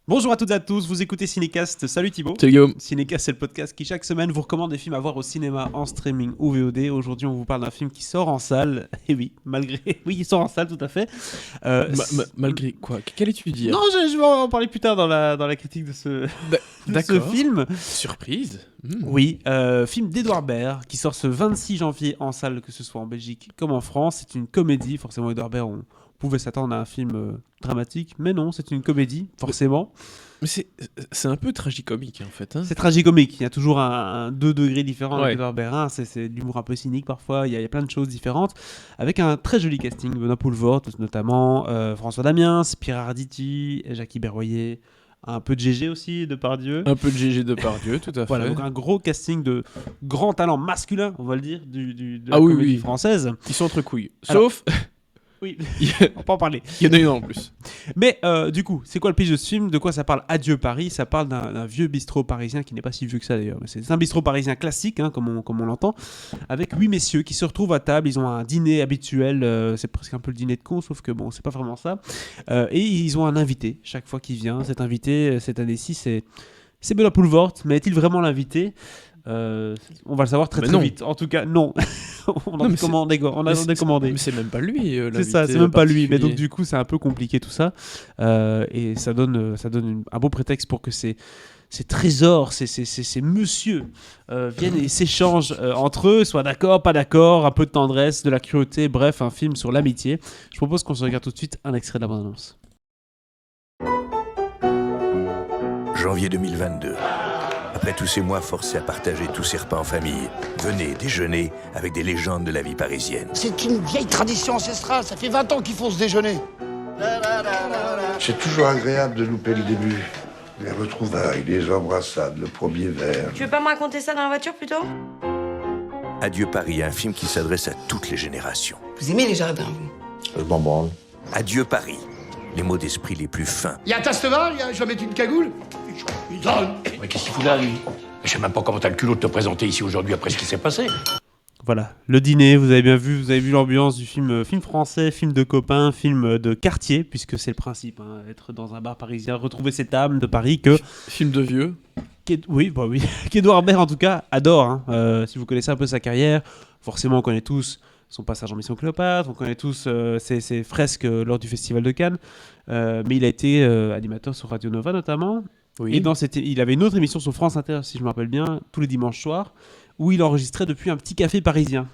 Bonjour à toutes et à tous, vous écoutez Cinécast. Salut Thibaut. Salut Guillaume. Cinécast, c'est le podcast qui chaque semaine vous recommande des films à voir au cinéma, en streaming ou VOD. Aujourd'hui, on vous parle d'un film qui sort en salle. Et oui, oui, il sort en salle, tout à fait. Malgré quoi? Qu'allais-tu dire? Non, je vais en parler plus tard dans la critique de ce film. Surprise. Oui, film d'Edouard Baird qui sort ce 26 janvier en salle, que ce soit en Belgique comme en France. C'est une comédie, forcément Edouard Baird, on pouvait s'attendre à un film dramatique, mais non, c'est une comédie, forcément. Mais c'est un peu tragicomique en fait. Hein. C'est tragicomique, il y a toujours un 2 degrés différents avec Ouais. Edouard Baird, c'est de l'humour un peu cynique parfois, il y a plein de choses différentes, avec un très joli casting, Benoît Poelvoort notamment, François Damiens, Pierre Arditi, Jackie Berroyer, un peu de GG aussi, Depardieu. Un peu de GG Depardieu, tout à fait. Voilà, donc un gros casting de grands talents masculins, on va le dire, de la Ah oui, comédie oui. française. Ils sont entre couilles. Alors- Sauf, Oui, il on peut en parler. y en a une en plus. Mais du coup, c'est quoi le pitch de ce film? De quoi ça parle? Adieu Paris. Ça parle d'un vieux bistrot parisien qui n'est pas si vieux que ça d'ailleurs. Mais c'est un bistrot parisien classique, hein, comme on l'entend, avec 8 messieurs qui se retrouvent à table. Ils ont un dîner habituel. C'est presque un peu le dîner de con, sauf que bon, c'est pas vraiment ça. Et ils ont un invité chaque fois qu'il vient. Cet invité, cette année-ci, c'est Benoît Poelvoort. Mais est-il vraiment l'invité? On va le savoir très Mais très non. vite. En tout cas, non. On Non, a mais commandé, quoi. On a commandé. Mais c'est même pas lui. C'est ça, c'est même pas lui. Mais donc du coup, c'est un peu compliqué tout ça. Et ça donne un beau prétexte pour que ces trésors, ces messieurs viennent et s'échangent entre eux, soient d'accord, pas d'accord, un peu de tendresse, de la cruauté, bref, un film sur l'amitié. Je propose qu'on se regarde tout de suite un extrait de la bande-annonce. Janvier 2022. Après tous ces mois forcés à partager tous ces repas en famille, venez déjeuner avec des légendes de la vie parisienne. C'est une vieille tradition ancestrale, ça fait 20 ans qu'ils font ce déjeuner. C'est toujours agréable de louper le début. Les retrouvailles, les embrassades, le premier verre. Tu veux pas me raconter ça dans la voiture plutôt? Adieu Paris, un film qui s'adresse à toutes les générations. Vous aimez les jardins, vous? Je m'en branle. Adieu Paris, les mots d'esprit les plus fins. Y a un tasse-val, je vais mettre une cagoule. Mais qu'est-ce qu'il fout là, lui? Je sais même pas comment t'as le culot de te présenter ici aujourd'hui après ce qui s'est passé. Voilà, le dîner, vous avez vu l'ambiance du film, film français, film de copains, film de quartier, puisque c'est le principe, hein, être dans un bar parisien, retrouver cette âme de Paris Film de vieux. oui, qu'Edouard Baird en tout cas adore. Hein. Si vous connaissez un peu sa carrière, forcément on connaît tous son passage en Mission Cléopâtre, on connaît tous ses fresques lors du Festival de Cannes, mais il a été animateur sur Radio Nova notamment. Oui. Et il avait une autre émission sur France Inter, si je me rappelle bien, tous les dimanches soirs, où il enregistrait depuis un petit café parisien.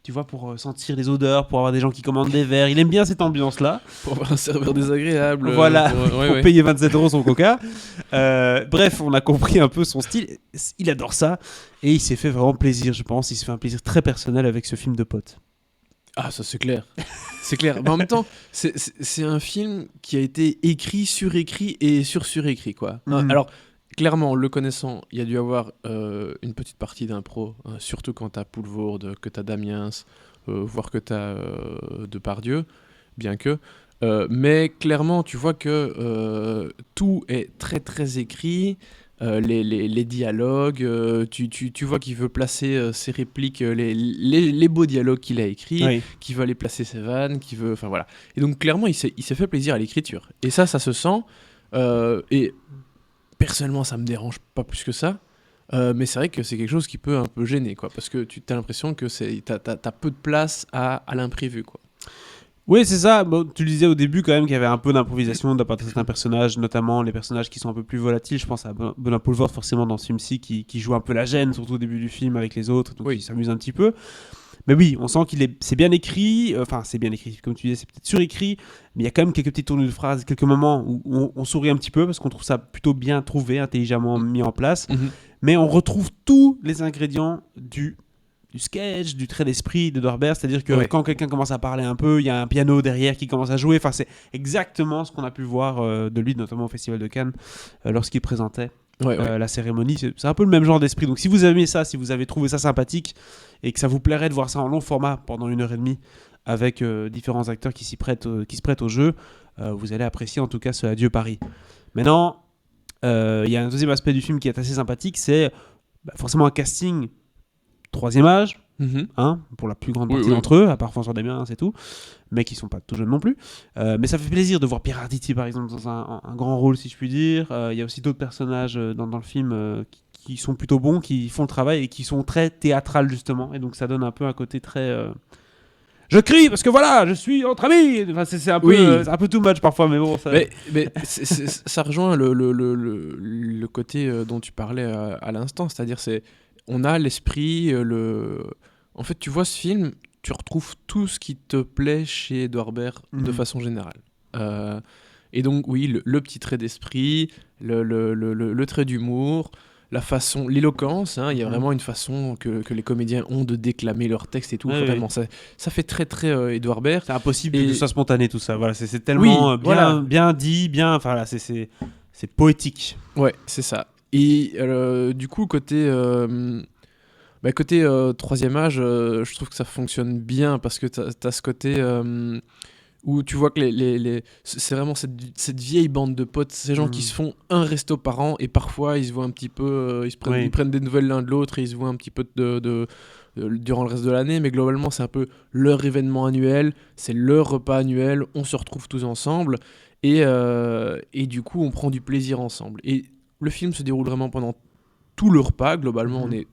Tu vois, pour sentir les odeurs, pour avoir des gens qui commandent des verres. Il aime bien cette ambiance-là. Pour avoir un serveur désagréable. Voilà, Ouais, pour payer 27 € son coca. Bref, on a compris un peu son style. Il adore ça. Et il s'est fait vraiment plaisir, je pense. Il s'est fait un plaisir très personnel avec ce film de potes. Ah, ça c'est clair. C'est clair. Mais en même temps, c'est un film qui a été écrit, surécrit et surécrit, quoi. Mhm. Alors, clairement, le connaissant, il y a dû avoir une petite partie d'impro, hein, surtout quand t'as Poelvoort, que t'as Damiens, voire que t'as Depardieu, bien que. Mais clairement, tu vois que tout est très très écrit. Les dialogues, tu vois qu'il veut placer ses répliques, les beaux dialogues qu'il a écrits, Oui. qu'il veut aller placer ses vannes, qu'il veut, enfin voilà. Et donc clairement, il s'est fait plaisir à l'écriture. Et ça se sent. Et personnellement, ça me dérange pas plus que ça. Mais c'est vrai que c'est quelque chose qui peut un peu gêner, quoi, parce que tu as l'impression que t'as peu de place à l'imprévu, quoi. Oui, c'est ça. Bon, tu le disais au début quand même qu'il y avait un peu d'improvisation de la part de certains personnages, notamment les personnages qui sont un peu plus volatiles. Je pense à Benoît Poelvoort forcément dans ce film-ci qui joue un peu la gêne, surtout au début du film avec les autres, donc Oui. il s'amuse un petit peu. Mais oui, on sent c'est bien écrit, enfin c'est bien écrit, comme tu disais, c'est peut-être surécrit, mais il y a quand même quelques petites tournures de phrases, quelques moments où on sourit un petit peu parce qu'on trouve ça plutôt bien trouvé, intelligemment mis en place, mais on retrouve tous les ingrédients du sketch, du trait d'esprit d'Edouard Baird, c'est-à-dire que Ouais. quand quelqu'un commence à parler un peu, il y a un piano derrière qui commence à jouer, enfin c'est exactement ce qu'on a pu voir de lui, notamment au Festival de Cannes, lorsqu'il présentait Ouais, ouais. la cérémonie. C'est un peu le même genre d'esprit, donc si vous aimez ça, si vous avez trouvé ça sympathique et que ça vous plairait de voir ça en long format pendant 1h30 avec différents acteurs qui se prêtent au jeu, vous allez apprécier en tout cas ce Adieu Paris. Maintenant, il y a un deuxième aspect du film qui est assez sympathique, c'est forcément un casting troisième âge, hein, pour la plus grande Oui, partie oui. d'entre eux, à part François Damiens, c'est tout, mais qui sont pas tout jeunes non plus. Mais ça fait plaisir de voir Pierre Arditi, par exemple, dans un grand rôle, si je puis dire. Il y a aussi d'autres personnages dans le film qui sont plutôt bons, qui font le travail et qui sont très théâtrales, justement. Et donc ça donne un peu un côté très... Je crie parce que voilà, je suis entre amis. Enfin, c'est un peu, Oui. c'est un peu too much parfois, mais bon. Ça... Mais ça rejoint le côté dont tu parlais à l'instant, c'est-à-dire on a l'esprit, en fait tu vois ce film, tu retrouves tout ce qui te plaît chez Edouard Baird de façon générale. Et donc oui, le petit trait d'esprit, le trait d'humour, la façon, l'éloquence, hein, il y a vraiment une façon que les comédiens ont de déclamer leur texte et tout. Ouais, vraiment, ça fait très très Edouard Baird. C'est impossible Et- que ce soit spontané tout ça. Voilà, c'est tellement Oui, voilà. bien dit, bien. Enfin, voilà, c'est poétique. Ouais, c'est ça. Et du coup, côté troisième âge, je trouve que ça fonctionne bien parce que t'as ce côté où tu vois que c'est vraiment cette vieille bande de potes, ces gens qui se font un resto par an et parfois ils se voient un petit peu, ils prennent des nouvelles l'un de l'autre et ils se voient un petit peu durant le reste de l'année, mais globalement c'est un peu leur événement annuel, c'est leur repas annuel, on se retrouve tous ensemble et du coup on prend du plaisir ensemble. Et le film se déroule vraiment pendant tout le repas, globalement on est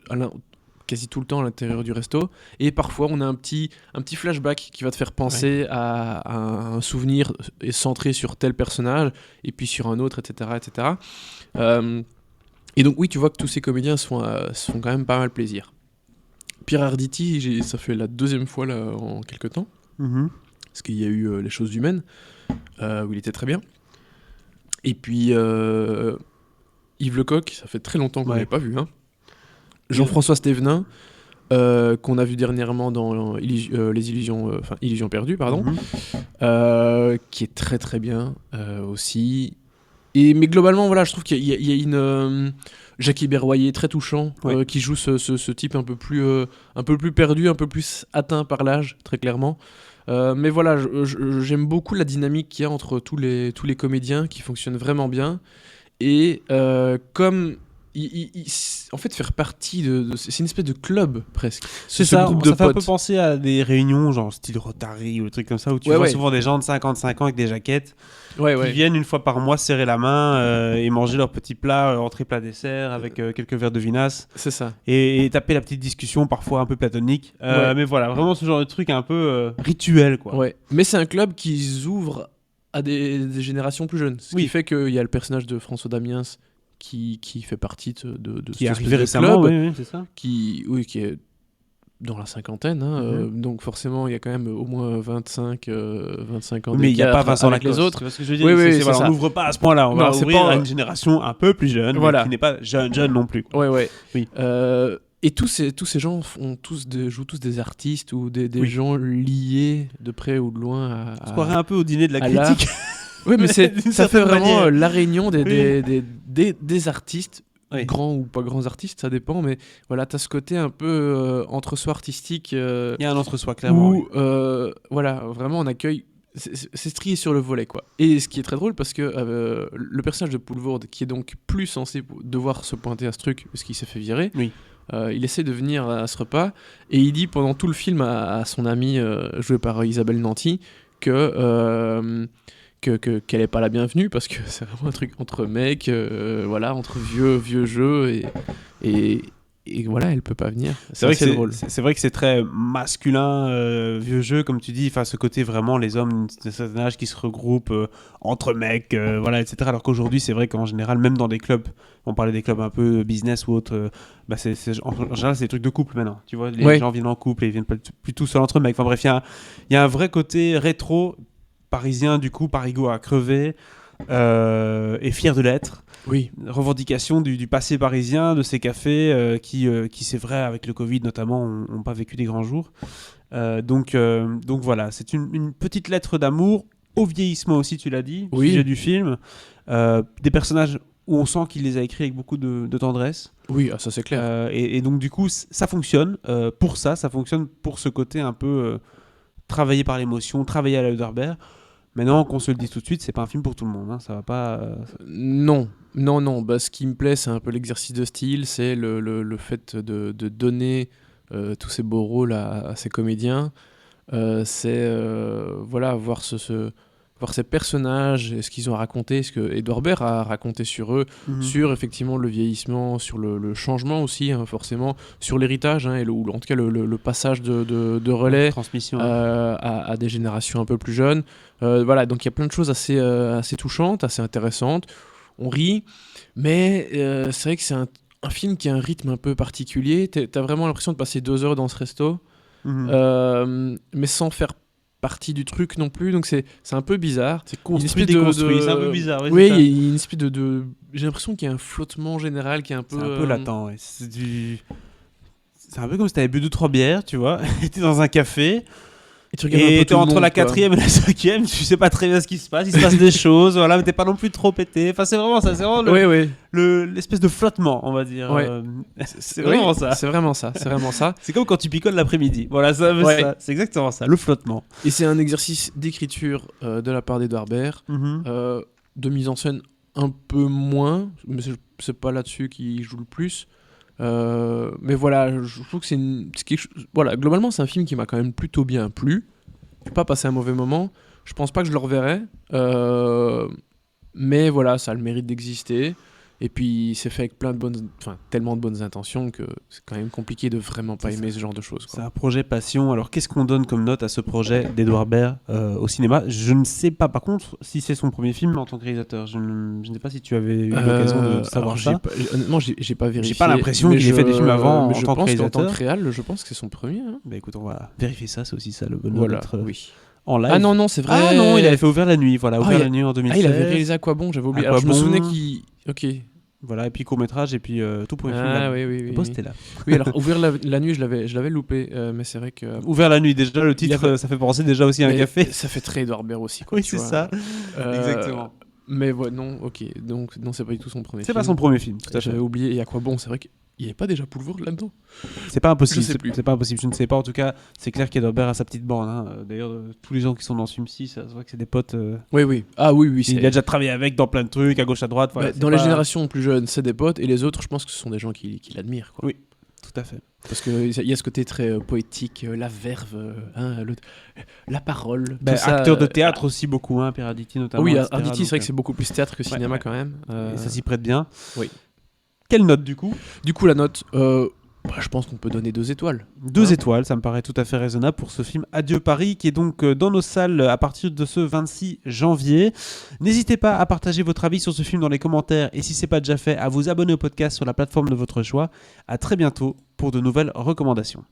quasi tout le temps à l'intérieur du resto, et parfois on a un petit flashback qui va te faire penser à un souvenir centré sur tel personnage et puis sur un autre, etc. Et donc oui, tu vois que tous ces comédiens se font quand même pas mal plaisir. Pierre Arditi, ça fait la deuxième fois là, en quelques temps, parce qu'il y a eu Les Choses humaines, où il était très bien. Et puis Yves Lecoq, ça fait très longtemps qu'on l'avait pas vu, hein. Jean-François Stévenin, qu'on a vu dernièrement dans Les Illusions, Illusions perdues, pardon, qui est très très bien aussi. Mais globalement, voilà, je trouve qu'il y a une Jackie Berroyer très touchant, qui joue ce type un peu plus perdu, un peu plus atteint par l'âge, très clairement. Mais voilà, j'aime beaucoup la dynamique qu'il y a entre tous les comédiens qui fonctionnent vraiment bien. Et comme en fait, faire partie c'est une espèce de club presque. C'est ce ça, groupe de ça fait un peu potes. penser à des réunions genre style Rotary ou des trucs comme ça où tu vois souvent des gens de 55 ans avec des jaquettes qui viennent une fois par mois serrer la main et manger leur petit plat, entrée plat dessert avec quelques verres de vinasse. C'est ça. Et taper la petite discussion parfois un peu platonique. Mais voilà, vraiment ce genre de truc un peu rituel quoi. Ouais. Mais c'est un club qui ouvre à des générations plus jeunes. Ce qui fait qu'il y a le personnage de François Damiens qui fait partie de qui est cette arrivé espèce de récemment, club, oui, c'est ça. qui est dans la cinquantaine, hein, donc forcément il y a quand même au moins 25 ans. Mais il n'y a pas Vincent avec Lacoste, les autres. tu vois ce que je veux dire. Oui, Voilà, on n'ouvre pas à ce point-là, on va Non, c'est ouvrir pas- à une génération un peu plus jeune, Voilà. mais qui n'est pas jeune non plus. Ouais. Oui. Et tous ces gens jouent tous des artistes ou des gens liés de près ou de loin On se croirait un peu au dîner de la à l'art. critique. Oui, mais ça D'une fait certaine vraiment manière. la réunion des artistes, Oui. grands ou pas grands artistes, ça dépend, mais voilà, t'as ce côté un peu entre-soi artistique Il y a un entre-soi, clairement. où, voilà, vraiment on accueille. C'est strié sur le volet, quoi. Et ce qui est très drôle, parce que le personnage de Poulvorde, qui est donc plus censé devoir se pointer à ce truc, parce qu'il s'est fait virer, Oui. il essaie de venir à ce repas, et il dit pendant tout le film à son amie, jouée par Isabelle Nanty, qu'elle est pas la bienvenue parce que c'est vraiment un truc entre mecs, voilà, entre vieux jeux et voilà, elle peut pas venir. C'est vrai, assez drôle. c'est vrai que c'est très masculin, vieux jeu, comme tu dis. Enfin, ce côté vraiment les hommes de certain âge qui se regroupent entre mecs, voilà, etc. Alors qu'aujourd'hui, c'est vrai qu'en général, même dans des clubs, on parlait des clubs un peu business ou autre, en général, c'est des trucs de couple maintenant. Tu vois, les gens viennent en couple et ils viennent plus tout seuls entre mecs. Enfin bref, il y a un vrai côté rétro parisien, du coup, parigo à crever et fier de l'être. Oui. Revendication du passé parisien, de ces cafés qui c'est vrai, avec le Covid notamment, n'ont pas vécu des grands jours. Donc voilà, c'est une petite lettre d'amour au vieillissement aussi, tu l'as dit, Oui. sujet du film. Des personnages où on sent qu'il les a écrits avec beaucoup de tendresse. Oui, ça c'est clair. Et donc du coup, ça fonctionne pour ça fonctionne pour ce côté un peu travaillé par l'émotion, travaillé à la Lauderbert. Maintenant, qu'on se le dise tout de suite, c'est pas un film pour tout le monde, hein, ça va pas... Non. Bah, ce qui me plaît, c'est un peu l'exercice de style, c'est le fait de donner tous ces beaux rôles à ces comédiens. C'est voilà, voir ces personnages et ce qu'ils ont raconté, ce que Edouard Baird a raconté sur eux, sur effectivement le vieillissement, sur le changement aussi, hein, forcément, sur l'héritage, hein, ou en tout cas le passage de relais Transmission. à des générations un peu plus jeunes. Voilà, donc il y a plein de choses assez touchantes, assez intéressantes. On rit, mais c'est vrai que c'est un film qui a un rythme un peu particulier. T'as vraiment l'impression de passer 2 heures dans ce resto, mais sans faire partie du truc non plus, donc c'est un peu bizarre. C'est construit, déconstruit, c'est un peu bizarre. Oui, il y a une espèce de... J'ai l'impression qu'il y a un flottement général qui est un peu... C'est un peu latent, ouais. C'est un peu comme si t'avais bu 2-3 bières, tu vois, t'es dans un café, et tu regardes un peu t'es entre la 4e et la 5e, tu sais pas très bien ce qui se passe, il se passe des choses, voilà, mais t'es pas non plus trop pété. Enfin, c'est vraiment ça, c'est vraiment l'espèce de flottement, on va dire. Ouais. C'est vraiment ça. C'est vraiment ça, c'est vraiment ça. C'est comme quand tu picoles l'après-midi. Voilà, ça, ça, c'est exactement ça, le flottement. Et c'est un exercice d'écriture de la part d'Edouard Baird, de mise en scène un peu moins, mais c'est pas là-dessus qu'il joue le plus. Mais voilà, je trouve que c'est quelque chose... Voilà, globalement, c'est un film qui m'a quand même plutôt bien plu. Je n'ai pas passé un mauvais moment. Je pense pas que je le reverrai. Mais voilà, ça a le mérite d'exister. Et puis, c'est fait avec tellement de bonnes intentions que c'est quand même compliqué de vraiment pas aimer ce genre de choses, quoi. C'est un projet passion. Alors, qu'est-ce qu'on donne comme note à ce projet d'Edouard Baird au cinéma ? Je ne sais pas, par contre, si c'est son premier film en tant que réalisateur. Je ne sais pas si tu avais eu l'occasion de savoir ça. Honnêtement, j'ai pas vérifié. J'ai pas l'impression qu'il ait fait des films avant en tant que réalisateur. En tant que réal, je pense que c'est son premier. Hein. Bah écoute, on va vérifier ça. C'est aussi ça le bonheur voilà, d'être oui. en live. Ah non, c'est vrai. Ah non, il avait fait Ouvert la nuit. Voilà, Ouvert la nuit en 2016. Ah, il avait réalisé Aquabon, j'avais oublié. Alors, je me souvenais qu'il... Ok. Voilà, et puis court-métrage, et puis tout pour une film. Ah oui. C'était là. Oui, alors Ouvrir la nuit, je l'avais loupé, mais c'est vrai que... Ouvert la nuit, déjà, le titre, ça fait penser déjà aussi à un café. Ça fait très Edouard Baird aussi, quoi. Oui, c'est ça. Exactement. Mais ouais, non, ok. Donc, non, c'est pas du tout son premier film. C'est pas son premier film, tout à fait. J'avais oublié, et Aquabon, c'est vrai qu'il n'y avait pas déjà Poulvord là-dedans. C'est pas impossible, Je sais plus. c'est pas impossible, je ne sais pas. En tout cas, c'est clair qu'Edouard Baird a sa petite bande. Hein. D'ailleurs, tous les gens qui sont dans ce film-ci, ça se voit que c'est des potes. Oui. Ah oui. Il a déjà travaillé avec dans plein de trucs, à gauche, à droite. Voilà, dans les générations plus jeunes, c'est des potes, et les autres, je pense que ce sont des gens qui l'admirent, quoi. Oui, tout à fait. Parce qu'il y a ce côté très poétique, la verve, la parole. Acteur de théâtre aussi beaucoup, hein, Pierre Arditi notamment. Oui, Arditi, c'est vrai que c'est beaucoup plus théâtre que cinéma quand même. Et ça s'y prête bien. Oui. Quelle note du coup ? Du coup, la note, je pense qu'on peut donner 2 étoiles. 2 étoiles, ça me paraît tout à fait raisonnable pour ce film Adieu Paris, qui est donc dans nos salles à partir de ce 26 janvier. N'hésitez pas à partager votre avis sur ce film dans les commentaires, et si ce n'est pas déjà fait, à vous abonner au podcast sur la plateforme de votre choix. À très bientôt pour de nouvelles recommandations.